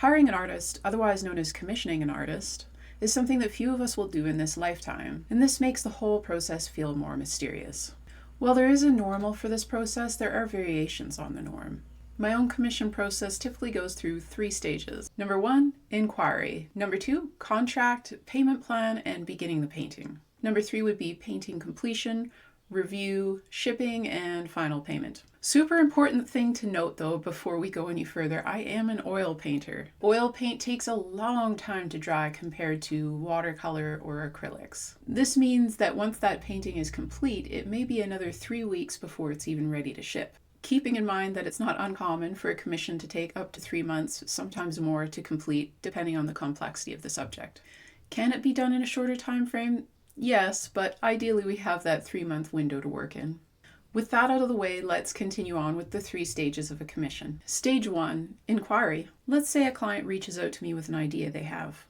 Hiring an artist, otherwise known as commissioning an artist, is something that few of us will do in this lifetime, and this makes the whole process feel more mysterious. While there is a normal for this process, there are variations on the norm. My own commission process typically goes through 3 stages. Number 1, inquiry. Number 2, contract, payment plan, and beginning the painting. Number 3 would be painting completion, review, shipping, and final payment. Super important thing to note though before we go any further, I am an oil painter. Oil paint takes a long time to dry compared to watercolor or acrylics. This means that once that painting is complete, it may be another 3 weeks before it's even ready to ship. Keeping in mind that it's not uncommon for a commission to take up to 3 months, sometimes more, to complete, depending on the complexity of the subject. Can it be done in a shorter time frame? Yes, but ideally we have that 3-month window to work in. With that out of the way, let's continue on with the 3 stages of a commission. Stage 1, inquiry. Let's say a client reaches out to me with an idea they have,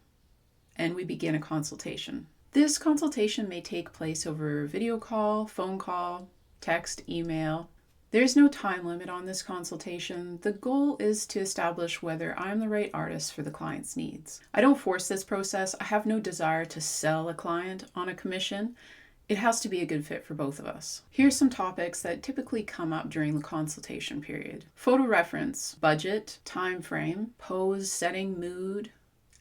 and we begin a consultation. This consultation may take place over video call, phone call, text, email. There's no time limit on this consultation. The goal is to establish whether I'm the right artist for the client's needs. I don't force this process. I have no desire to sell a client on a commission. It has to be a good fit for both of us. Here's some topics that typically come up during the consultation period. Photo reference, budget, time frame, pose, setting, mood,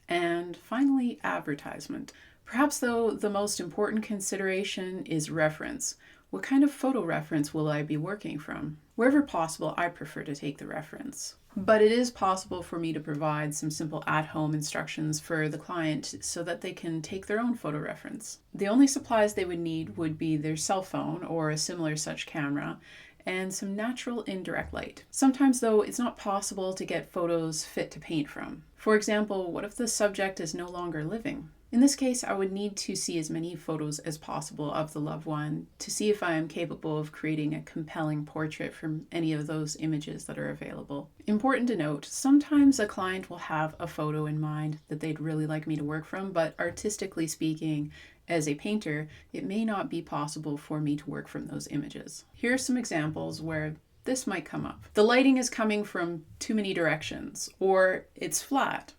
and finally advertisement. Perhaps though the most important consideration is reference. What kind of photo reference will I be working from? Wherever possible, I prefer to take the reference. But it is possible for me to provide some simple at-home instructions for the client so that they can take their own photo reference. The only supplies they would need would be their cell phone or a similar such camera and some natural indirect light. Sometimes though, it's not possible to get photos fit to paint from. For example, what if the subject is no longer living? In this case, I would need to see as many photos as possible of the loved one to see if I am capable of creating a compelling portrait from any of those images that are available. Important to note, sometimes a client will have a photo in mind that they'd really like me to work from, but artistically speaking, as a painter, it may not be possible for me to work from those images. Here are some examples where this might come up. The lighting is coming from too many directions, or it's flat.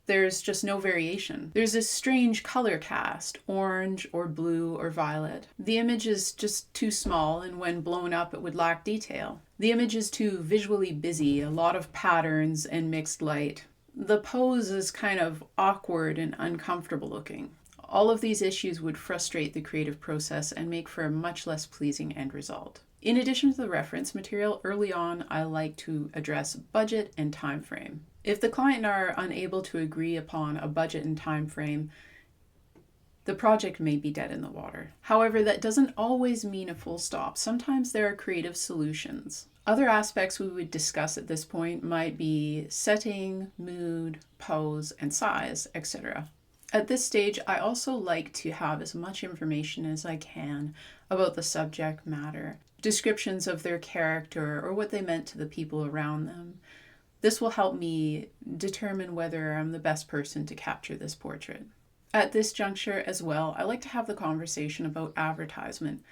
There's just no variation. There's a strange color cast, orange or blue or violet. The image is just too small, and when blown up it would lack detail. The image is too visually busy, a lot of patterns and mixed light. The pose is kind of awkward and uncomfortable looking. All of these issues would frustrate the creative process and make for a much less pleasing end result. In addition to the reference material, early on I like to address budget and time frame. If the client are unable to agree upon a budget and time frame, the project may be dead in the water. However, that doesn't always mean a full stop. Sometimes there are creative solutions. Other aspects we would discuss at this point might be setting, mood, pose, and size, etc. At this stage, I also like to have as much information as I can about the subject matter, descriptions of their character or what they meant to the people around them. This will help me determine whether I'm the best person to capture this portrait. At this juncture as well, I like to have the conversation about advertisement.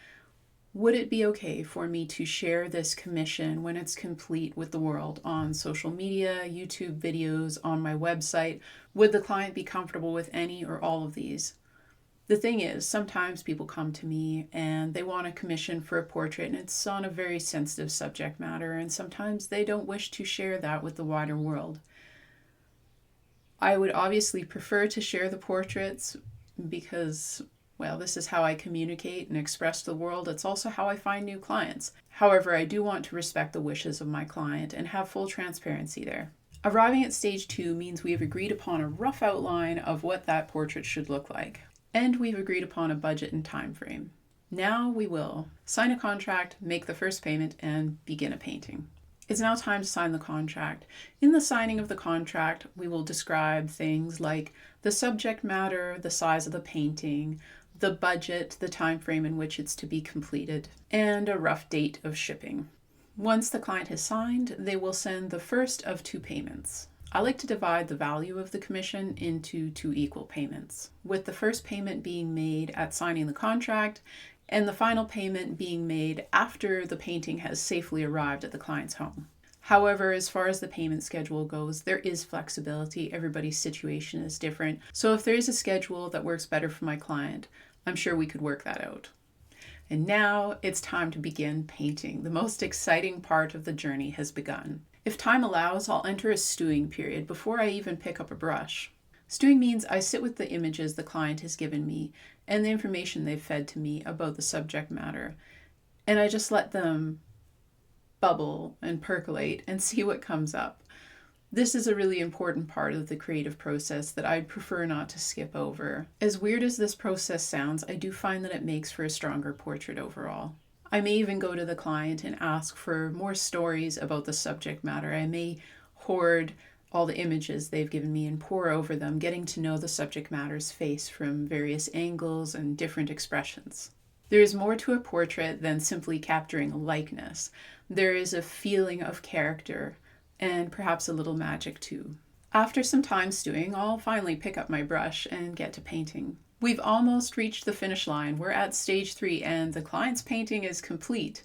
Would it be okay for me to share this commission when it's complete with the world on social media, YouTube videos, on my website? Would the client be comfortable with any or all of these? The thing is, sometimes people come to me and they want a commission for a portrait and it's on a very sensitive subject matter, and sometimes they don't wish to share that with the wider world. I would obviously prefer to share the portraits because, well, this is how I communicate and express to the world. It's also how I find new clients. However, I do want to respect the wishes of my client and have full transparency there. Arriving at stage 2 means we have agreed upon a rough outline of what that portrait should look like. And we've agreed upon a budget and time frame. Now we will sign a contract, make the first payment, and begin a painting. It's now time to sign the contract. In the signing of the contract, we will describe things like the subject matter, the size of the painting, the budget, the time frame in which it's to be completed, and a rough date of shipping. Once the client has signed, they will send the first of 2 payments. I like to divide the value of the commission into 2 equal payments, with the first payment being made at signing the contract and the final payment being made after the painting has safely arrived at the client's home. However, as far as the payment schedule goes, there is flexibility. Everybody's situation is different. So if there is a schedule that works better for my client, I'm sure we could work that out. And now it's time to begin painting. The most exciting part of the journey has begun. If time allows, I'll enter a stewing period before I even pick up a brush. Stewing means I sit with the images the client has given me and the information they've fed to me about the subject matter, and I just let them bubble and percolate and see what comes up. This is a really important part of the creative process that I'd prefer not to skip over. As weird as this process sounds, I do find that it makes for a stronger portrait overall. I may even go to the client and ask for more stories about the subject matter. I may hoard all the images they've given me and pore over them, getting to know the subject matter's face from various angles and different expressions. There is more to a portrait than simply capturing a likeness. There is a feeling of character and perhaps a little magic too. After some time stewing, I'll finally pick up my brush and get to painting. We've almost reached the finish line. We're at stage 3 and the client's painting is complete.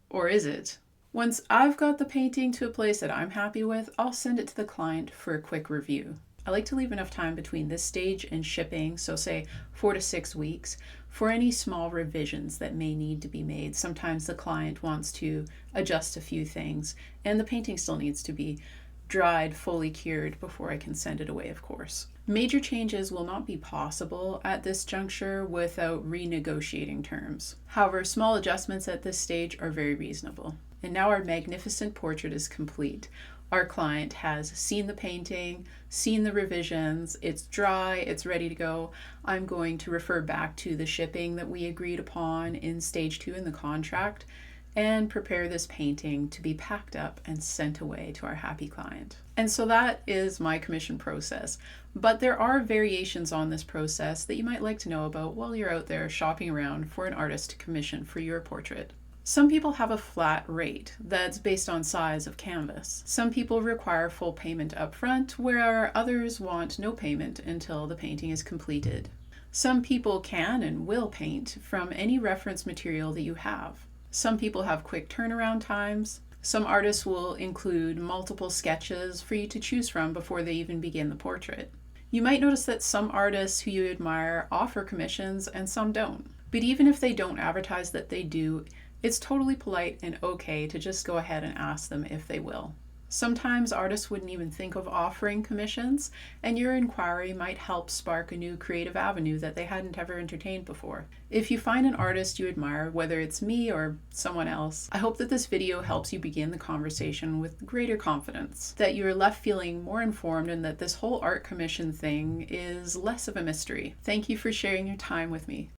Or is it? Once I've got the painting to a place that I'm happy with, I'll send it to the client for a quick review. I like to leave enough time between this stage and shipping, so say 4 to 6 weeks, for any small revisions that may need to be made. Sometimes the client wants to adjust a few things, and the painting still needs to be dried, fully cured before I can send it away, of course. Major changes will not be possible at this juncture without renegotiating terms. However, small adjustments at this stage are very reasonable. And now our magnificent portrait is complete. Our client has seen the painting, seen the revisions, it's dry, it's ready to go. I'm going to refer back to the shipping that we agreed upon in stage 2 in the contract and prepare this painting to be packed up and sent away to our happy client. And so that is my commission process. But there are variations on this process that you might like to know about while you're out there shopping around for an artist to commission for your portrait. Some people have a flat rate that's based on size of canvas. Some people require full payment up front, where others want no payment until the painting is completed. Some people can and will paint from any reference material that you have. Some people have quick turnaround times. Some artists will include multiple sketches for you to choose from before they even begin the portrait. You might notice that some artists who you admire offer commissions and some don't. But even if they don't advertise that they do, it's totally polite and okay to just go ahead and ask them if they will. Sometimes artists wouldn't even think of offering commissions, and your inquiry might help spark a new creative avenue that they hadn't ever entertained before. If you find an artist you admire, whether it's me or someone else, I hope that this video helps you begin the conversation with greater confidence, that you're left feeling more informed, and that this whole art commission thing is less of a mystery. Thank you for sharing your time with me.